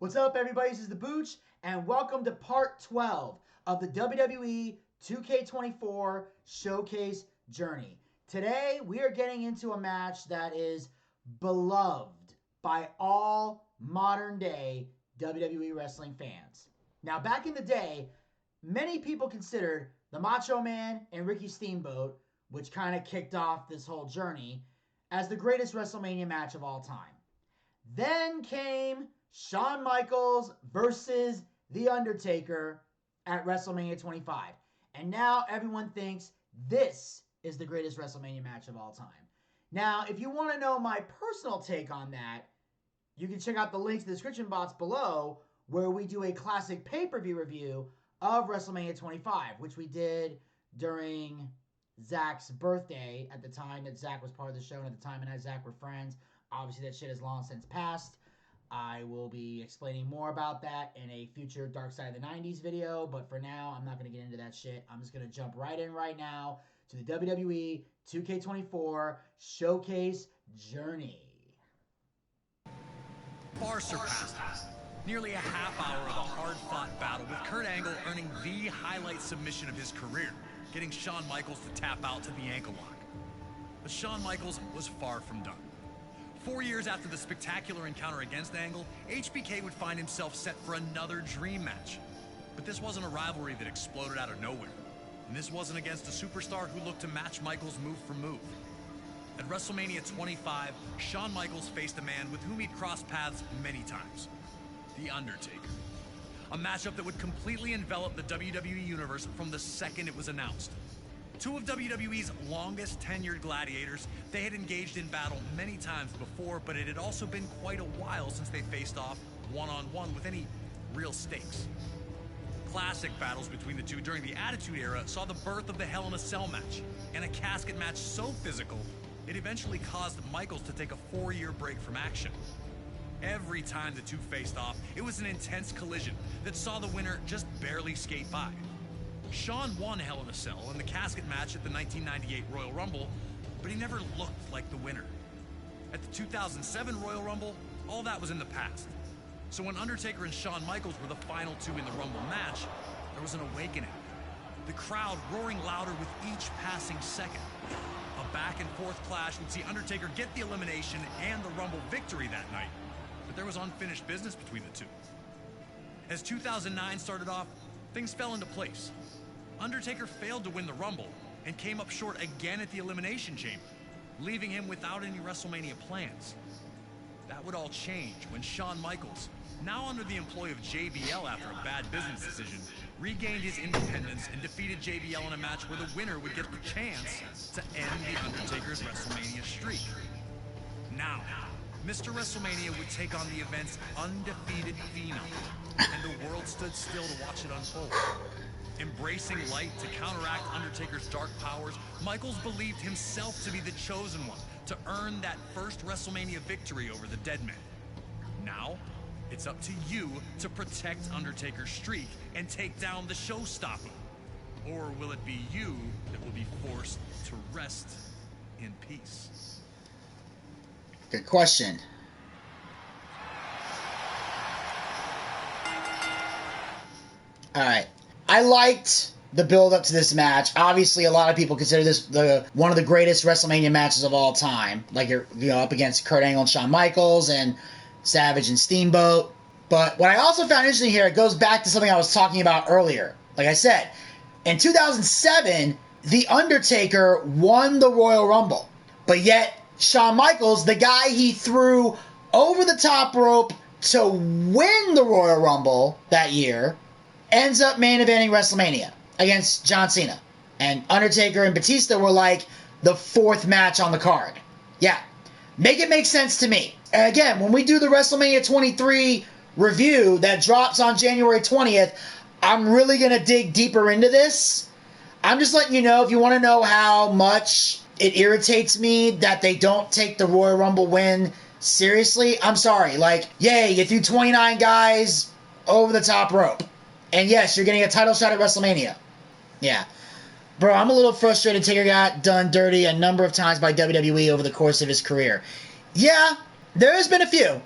What's up, everybody? This is the Booch, and welcome to part 12 of the WWE 2K24 Showcase Journey. Today, we are getting into a match that is beloved by all modern-day WWE wrestling fans. Now, back in the day, many people considered the Macho Man and Ricky Steamboat, which kind of kicked off this whole journey, as the greatest WrestleMania match of all time. Then came Shawn Michaels versus The Undertaker at WrestleMania 25. And now everyone thinks this is the greatest WrestleMania match of all time. Now, if you want to know my personal take on that, you can check out the links in the description box below where we do a classic pay-per-view review of WrestleMania 25, which we did during Zach's birthday at the time that Zach was part of the show, and at the time and I and Zach were friends. Obviously, that shit has long since passed. I will be explaining more about that in a future Dark Side of the 90s video, but for now, I'm not going to get into that shit. I'm just going to jump right in right now to the WWE 2K24 Showcase Journey. Far surpassed. Nearly a half hour of a hard-fought battle, with Kurt Angle earning the highlight submission of his career, getting Shawn Michaels to tap out to the ankle lock. But Shawn Michaels was far from done. 4 years after the spectacular encounter against Angle, HBK would find himself set for another dream match. But this wasn't a rivalry that exploded out of nowhere. And this wasn't against a superstar who looked to match Michaels move for move. At WrestleMania 25, Shawn Michaels faced a man with whom he'd crossed paths many times, The Undertaker. A matchup that would completely envelop the WWE Universe from the second it was announced. Two of WWE's longest tenured gladiators, they had engaged in battle many times before, but it had also been quite a while since they faced off one-on-one with any real stakes. Classic battles between the two during the Attitude Era saw the birth of the Hell in a Cell match, and a casket match so physical, it eventually caused Michaels to take a 4-year break from action. Every time the two faced off, it was an intense collision that saw the winner just barely skate by. Shawn won Hell in a Cell in the casket match at the 1998 Royal Rumble, but he never looked like the winner. At the 2007 Royal Rumble, all that was in the past. So when Undertaker and Shawn Michaels were the final two in the Rumble match, there was an awakening. The crowd roaring louder with each passing second. A back-and-forth clash would see Undertaker get the elimination and the Rumble victory that night, but there was unfinished business between the two. As 2009 started off, things fell into place. Undertaker failed to win the Rumble and came up short again at the Elimination Chamber, leaving him without any WrestleMania plans. That would all change when Shawn Michaels, now under the employ of JBL after a bad business decision, regained his independence and defeated JBL in a match where the winner would get the chance to end the Undertaker's WrestleMania streak. Now, Mr. WrestleMania would take on the event's undefeated phenom, and the world stood still to watch it unfold. Embracing light to counteract Undertaker's dark powers, Michaels believed himself to be the chosen one to earn that first WrestleMania victory over the Dead Man. Now, it's up to you to protect Undertaker's streak and take down the showstopper. Or will it be you that will be forced to rest in peace? Good question. All right. I liked the build-up to this match. Obviously, a lot of people consider this one of the greatest WrestleMania matches of all time. Like, you're up against Kurt Angle and Shawn Michaels and Savage and Steamboat. But what I also found interesting here, it goes back to something I was talking about earlier. Like I said, in 2007, The Undertaker won the Royal Rumble. But yet, Shawn Michaels, the guy he threw over the top rope to win the Royal Rumble that year, ends up main eventing WrestleMania against John Cena. And Undertaker and Batista were like the fourth match on the card. Yeah, make it make sense to me. And again, when we do the WrestleMania 23 review that drops on January 20th, I'm really going to dig deeper into this. I'm just letting you know, if you want to know how much it irritates me that they don't take the Royal Rumble win seriously, I'm sorry. Like, yay, you threw 29 guys over the top rope. And yes, you're getting a title shot at WrestleMania. Yeah. Bro, I'm a little frustrated Taker got done dirty a number of times by WWE over the course of his career. Yeah, there has been a few.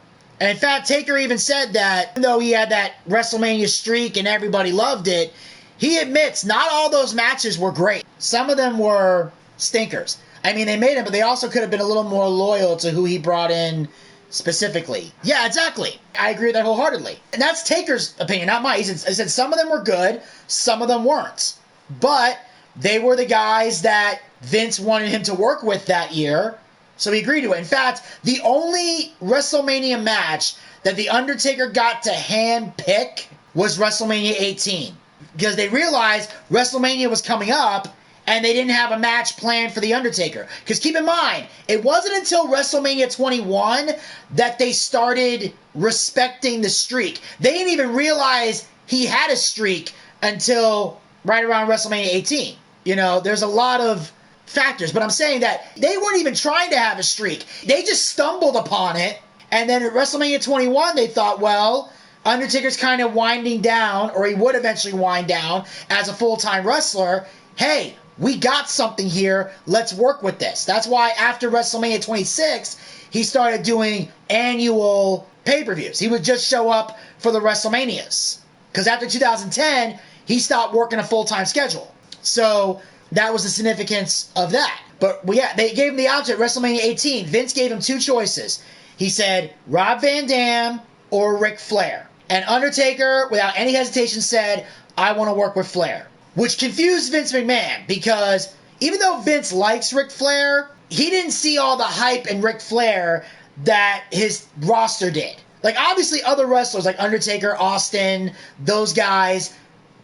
And in fact, Taker even said that even though he had that WrestleMania streak and everybody loved it, he admits not all those matches were great. Some of them were stinkers. I mean, they made him, but they also could have been a little more loyal to who he brought in specifically. Yeah, exactly. I agree with that wholeheartedly. And that's Taker's opinion, not mine. He said some of them were good, some of them weren't. But they were the guys that Vince wanted him to work with that year, so he agreed to it. In fact, the only WrestleMania match that The Undertaker got to hand pick was WrestleMania 18. Because they realized WrestleMania was coming up, and they didn't have a match planned for The Undertaker. Because keep in mind, it wasn't until WrestleMania 21 that they started respecting the streak. They didn't even realize he had a streak until right around WrestleMania 18. You know, there's a lot of factors, but I'm saying that they weren't even trying to have a streak. They just stumbled upon it, and then at WrestleMania 21, they thought, well, Undertaker's kind of winding down, or he would eventually wind down as a full-time wrestler. Hey, we got something here. Let's work with this. That's why after WrestleMania 26, he started doing annual pay-per-views. He would just show up for the WrestleManias. Because after 2010, he stopped working a full-time schedule. So that was the significance of that. But yeah, they gave him the option at WrestleMania 18. Vince gave him two choices. He said, Rob Van Dam or Ric Flair. And Undertaker, without any hesitation, said, I want to work with Flair. Which confused Vince McMahon, because even though Vince likes Ric Flair, he didn't see all the hype in Ric Flair that his roster did. Like, obviously, other wrestlers like Undertaker, Austin, those guys,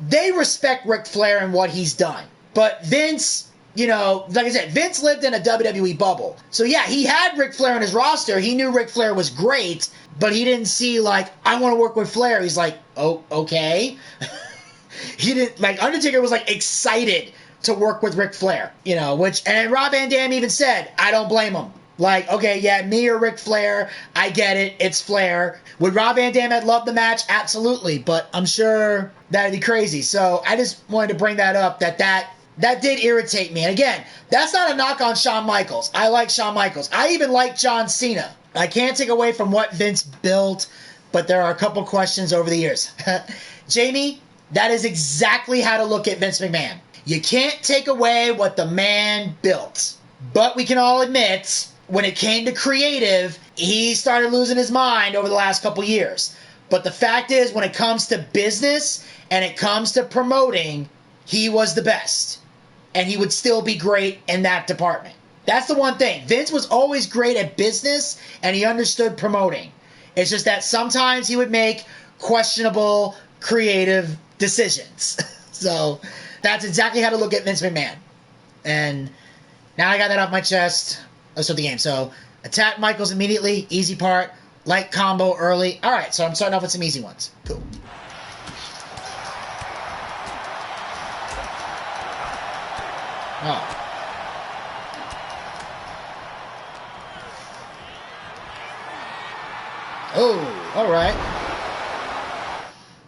they respect Ric Flair and what he's done. But Vince, you know, like I said, Vince lived in a WWE bubble. So yeah, he had Ric Flair on his roster. He knew Ric Flair was great, but he didn't see, like, I want to work with Flair. He's like, oh, okay. He didn't, like, Undertaker was, like, excited to work with Ric Flair, you know, and Rob Van Dam even said, I don't blame him. Like, okay, yeah, me or Ric Flair, I get it, it's Flair. Would Rob Van Dam have loved the match? Absolutely, but I'm sure that'd be crazy. So I just wanted to bring that up, that did irritate me. And again, that's not a knock on Shawn Michaels. I like Shawn Michaels. I even like John Cena. I can't take away from what Vince built, but there are a couple questions over the years. Jamie, that is exactly how to look at Vince McMahon. You can't take away what the man built. But we can all admit, when it came to creative, he started losing his mind over the last couple years. But the fact is, when it comes to business and it comes to promoting, he was the best. And he would still be great in that department. That's the one thing. Vince was always great at business, and he understood promoting. It's just that sometimes he would make questionable, creative decisions. So that's exactly how to look at Vince McMahon. And now I got that off my chest. Let's start the game. So attack Michaels immediately. Easy part. Light combo early. All right, so I'm starting off with some easy ones. Cool. Oh. Oh, all right.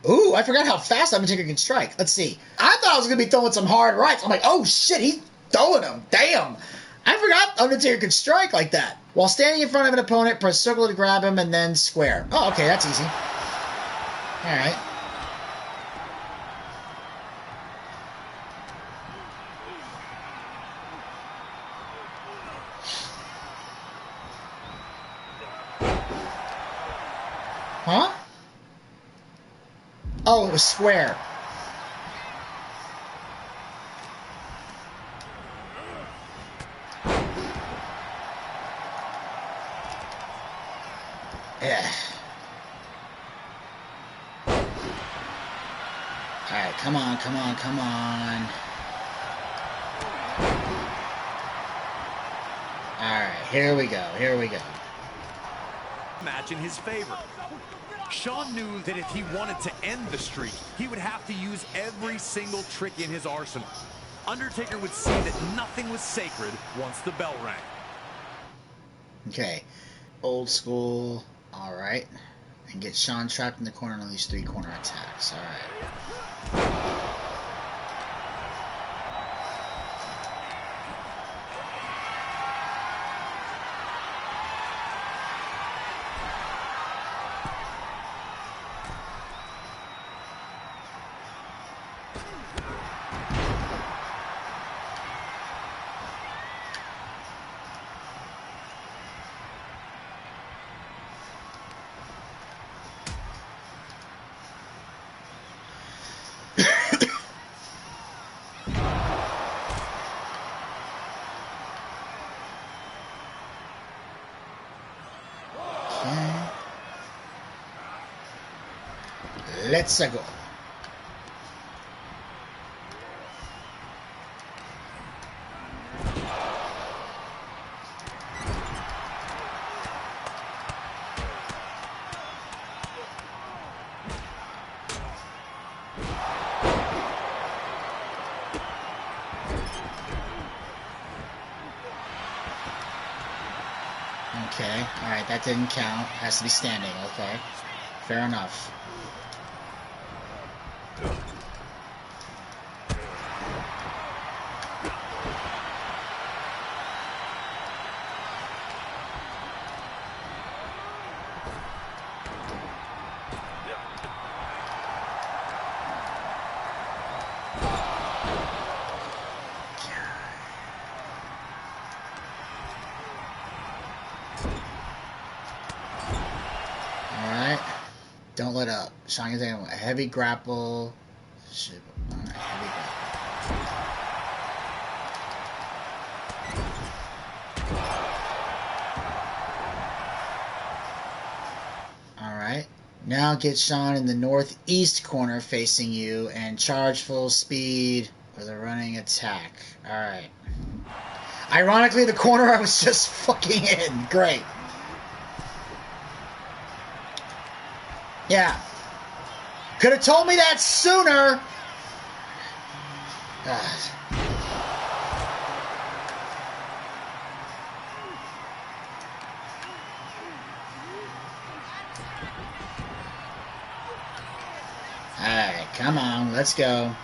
Ooh, I forgot how fast Undertaker can strike. Let's see. I thought I was going to be throwing some hard rights. I'm like, oh shit, he's throwing them. Damn. I forgot Undertaker could strike like that. While standing in front of an opponent, press circle to grab him and then square. Oh, okay, that's easy. All right. Huh? Oh, it was square. Yeah. Alright, come on, come on, come on. Alright, here we go, here we go. Match in his favor. Shawn knew that if he wanted to end the streak, he would have to use every single trick in his arsenal. Undertaker would see that nothing was sacred once the bell rang. Okay, old school, all right. And get Shawn trapped in the corner on these 3 corner attacks, all right. Let's go. Okay, alright, that didn't count. Has to be standing, okay. Fair enough. Don't let up. Shawn gets a heavy grapple. Alright, heavy grapple. Alright. Now get Shawn in the northeast corner facing you and charge full speed with a running attack. Alright. Ironically, the corner I was just fucking in. Great. Yeah. Could have told me that sooner. Alright, come on, let's go.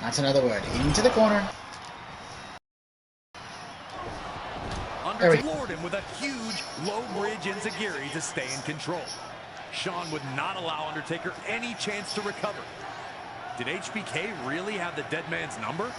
That's another word. Into the corner. Undertaker floored him with a huge low bridge enziguri to stay in control. Shawn would not allow Undertaker any chance to recover. Did HBK really have the dead man's number?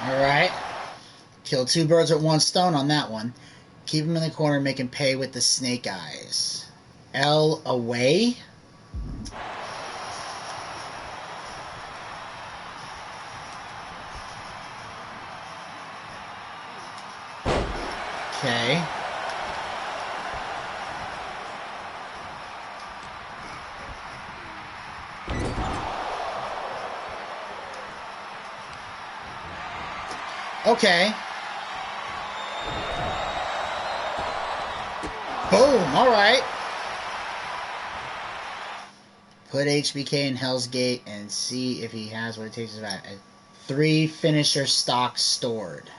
Alright. Kill two birds with one stone on that one. Keep him in the corner, make him pay with the snake eyes. L away? Okay. Okay. Boom, alright. Put HBK in Hell's Gate and see if he has what it takes to survive. 3 finisher stock stored.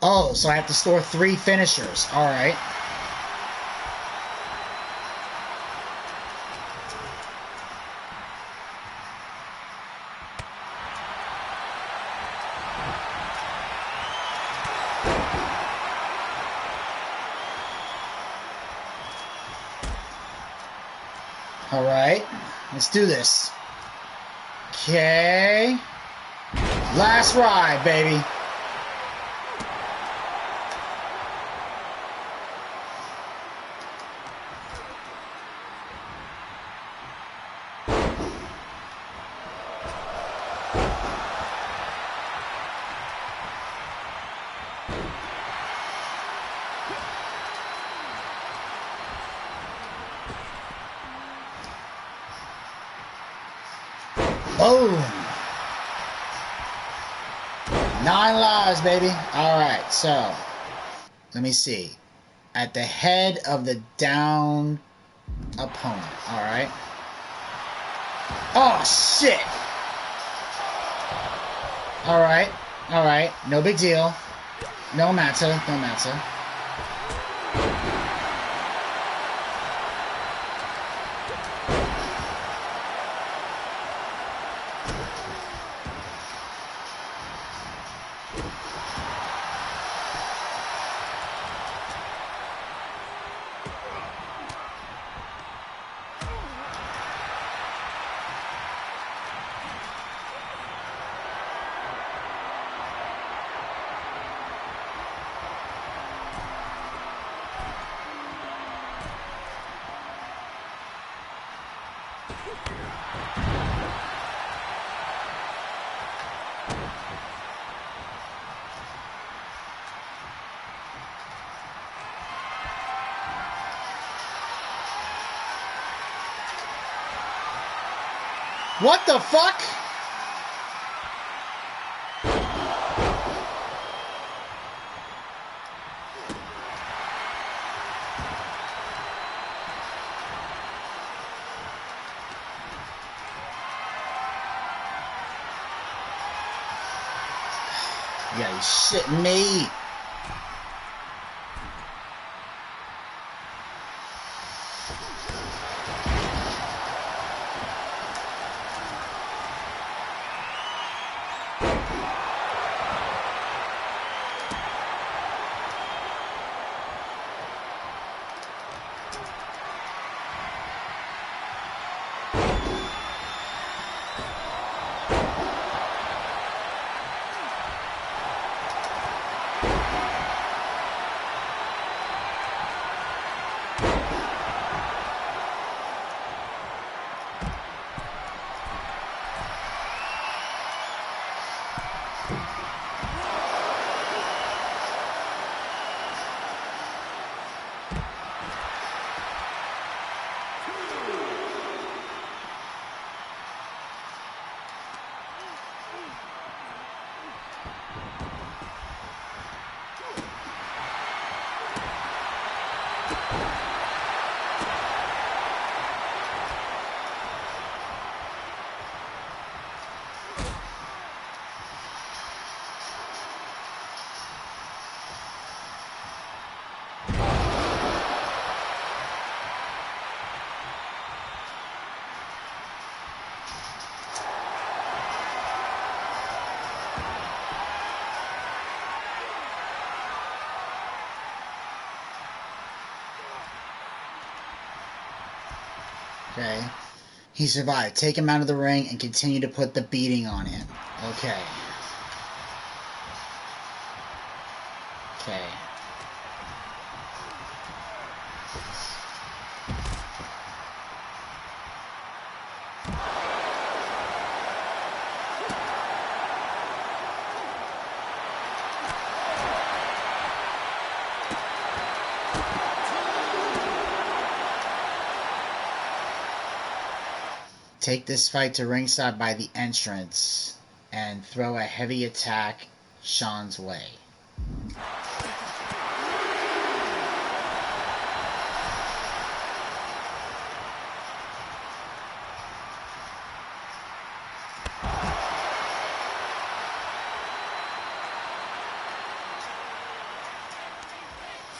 Oh, so I have to store 3 finishers. Alright. Alright, let's do this. Okay. Last ride, baby. Boom. 9 lives, baby. All right, so let me see. At the head of the down opponent. All right. Oh, shit. All right. All right. No big deal. No matter. No matter. What the fuck? Yeah, you shitting me. Okay. He survived. Take him out of the ring and continue to put the beating on him. Okay. Okay. Take this fight to ringside by the entrance and throw a heavy attack Shawn's way.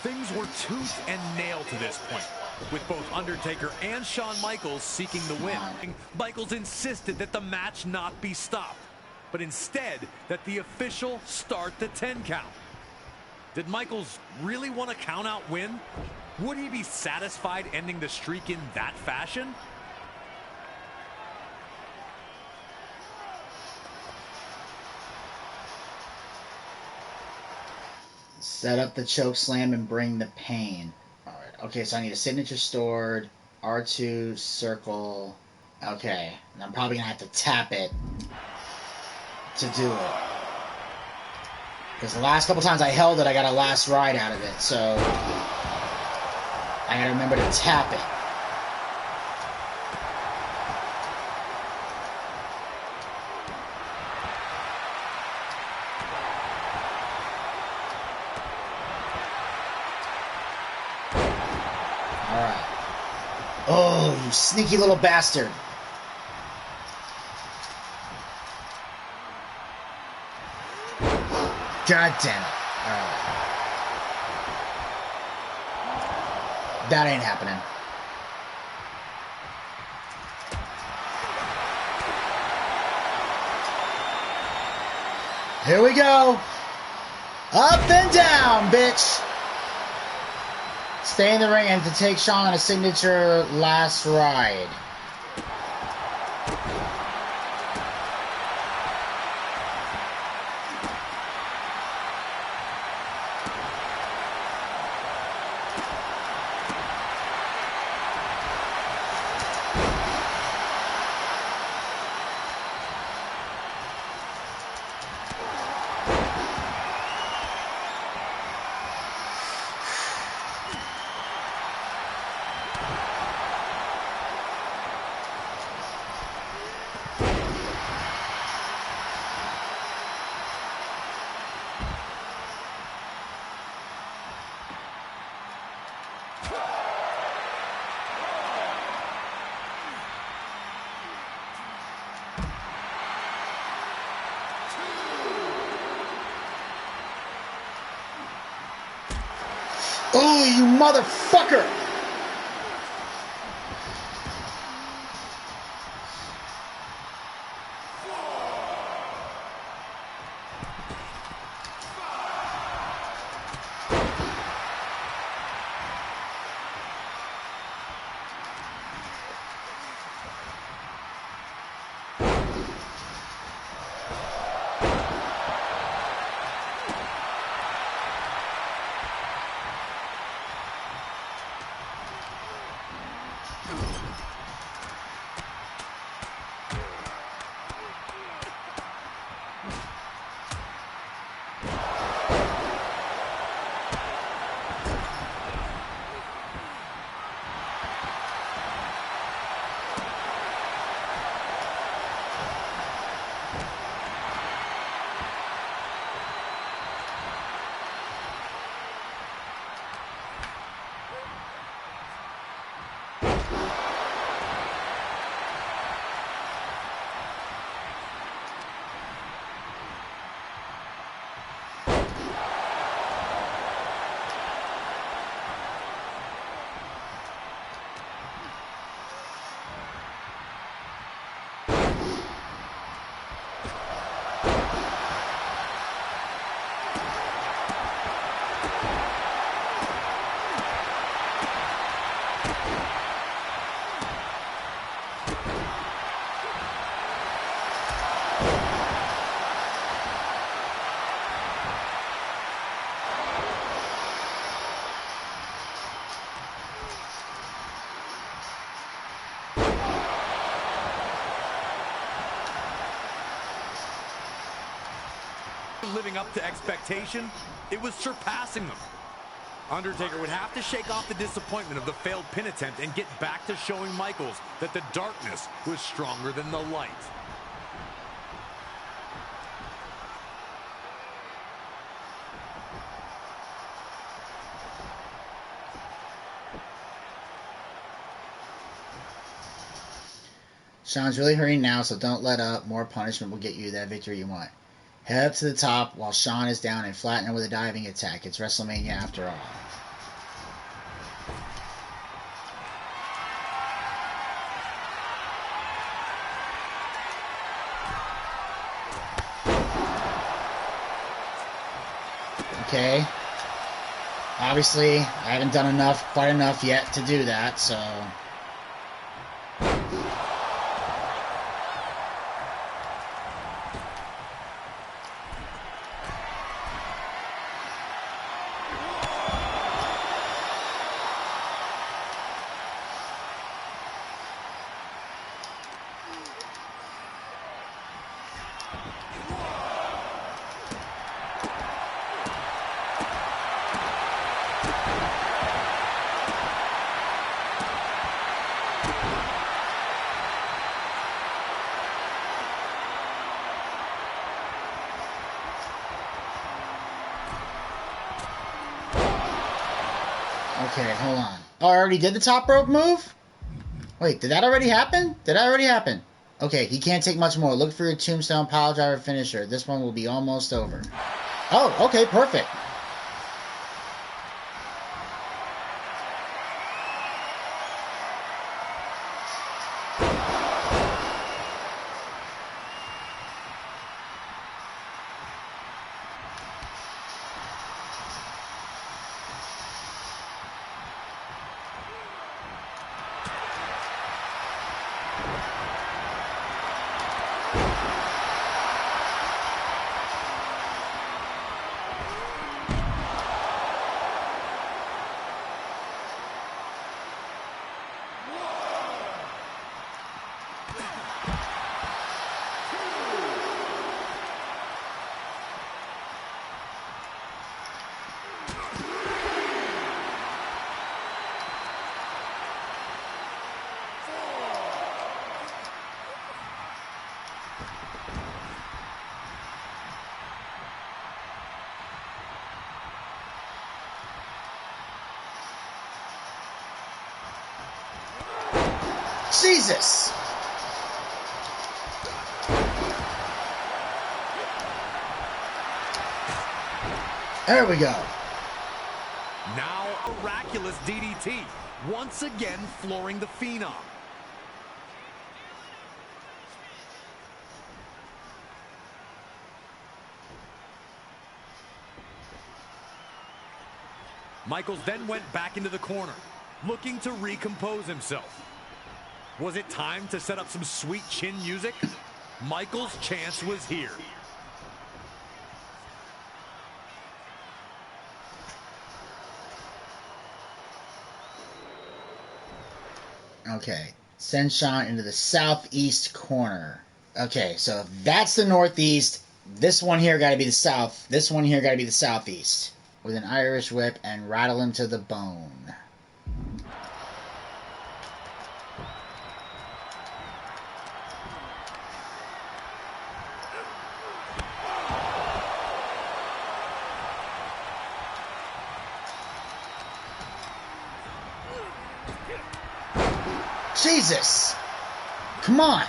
Things were tooth and nail to this point, with both Undertaker and Shawn Michaels seeking the win. Michaels insisted that the match not be stopped, but instead that the official start the 10 count. Did Michaels really want a count-out win? Would he be satisfied ending the streak in that fashion? Set up the choke slam and bring the pain. Alright, okay, so I need a signature stored. R2, circle. Okay, and I'm probably going to have to tap it to do it. Because the last couple times I held it, I got a last ride out of it. So, I got to remember to tap it. Oh, you sneaky little bastard. God damn it. Alright. That ain't happening. Here we go. Up and down, bitch. Stay in the ring and to take Shawn on a signature last ride. Oh, you motherfucker! Living up to expectation, it was surpassing them. Undertaker would have to shake off the disappointment of the failed pin attempt and get back to showing Michaels that the darkness was stronger than the light. Shawn's really hurting now, so don't let up. More punishment will get you that victory you want. Head up to the top while Shawn is down and flatten him with a diving attack. It's WrestleMania after all. Okay. Obviously, I haven't done quite enough yet to do that, so... Okay, hold on. Oh, I already did the top rope move? Wait, did that already happen? Okay, he can't take much more. Look for your tombstone piledriver finisher. This one will be almost over. Oh, okay, perfect. Jesus! There we go. Now, miraculous DDT, once again flooring the Phenom. Michaels then went back into the corner, looking to recompose himself. Was it time to set up some sweet chin music? Michaels' chance was here. Okay, send Shawn into the southeast corner. Okay, so if that's the northeast, this one here got to be the south. This one here got to be the southeast. With an Irish whip and rattle him to the bone. Jesus! Come on!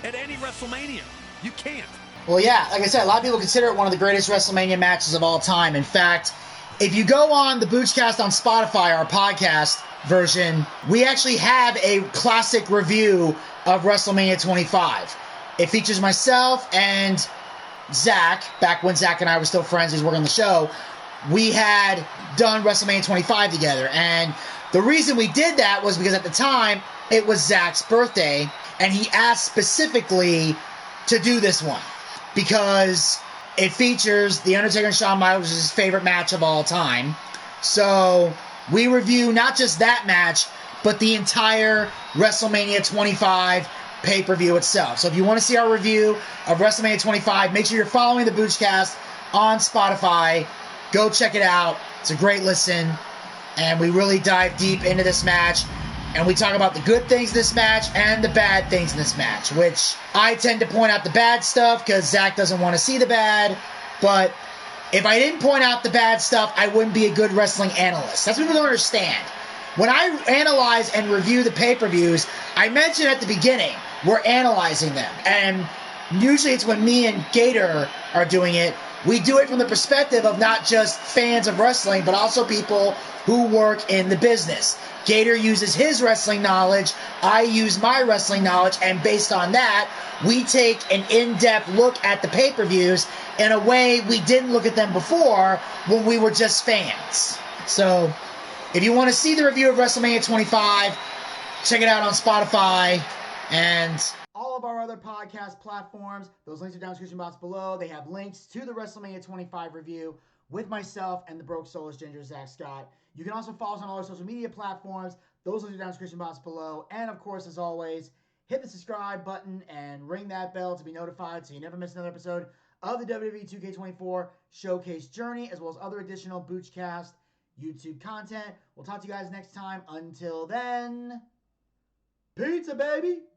At any WrestleMania, you can't. Well, yeah, like I said, a lot of people consider it one of the greatest WrestleMania matches of all time. In fact, if you go on the Boochcast on Spotify, our podcast version, we actually have a classic review of WrestleMania 25. It features myself and Zach, back when Zach and I were still friends, who's working on the show. We had done WrestleMania 25 together, and the reason we did that was because at the time, it was Zach's birthday, and he asked specifically to do this one. Because it features The Undertaker and Shawn Michaels, which is his favorite match of all time. So we review not just that match, but the entire WrestleMania 25 pay-per-view itself. So if you want to see our review of WrestleMania 25, make sure you're following the Boochcast on Spotify. Go check it out. It's a great listen. And we really dive deep into this match. And we talk about the good things in this match and the bad things in this match, which I tend to point out the bad stuff because Zach doesn't want to see the bad. But if I didn't point out the bad stuff, I wouldn't be a good wrestling analyst. That's what people don't understand. When I analyze and review the pay-per-views, I mention at the beginning, we're analyzing them. And usually it's when me and Gator are doing it. We do it from the perspective of not just fans of wrestling, but also people who work in the business. Gator uses his wrestling knowledge, I use my wrestling knowledge, and based on that, we take an in-depth look at the pay-per-views in a way we didn't look at them before when we were just fans. So, if you want to see the review of WrestleMania 25, check it out on Spotify and all of our other podcast platforms. Those links are down in the description box below. They have links to the WrestleMania 25 review with myself and the Broke Soulless Ginger, Zach Scott. You can also follow us on all our social media platforms. Those links are down in the description box below. And, of course, as always, hit the subscribe button and ring that bell to be notified so you never miss another episode of the WWE 2K24 Showcase Journey, as well as other additional Boochcast YouTube content. We'll talk to you guys next time. Until then, pizza, baby!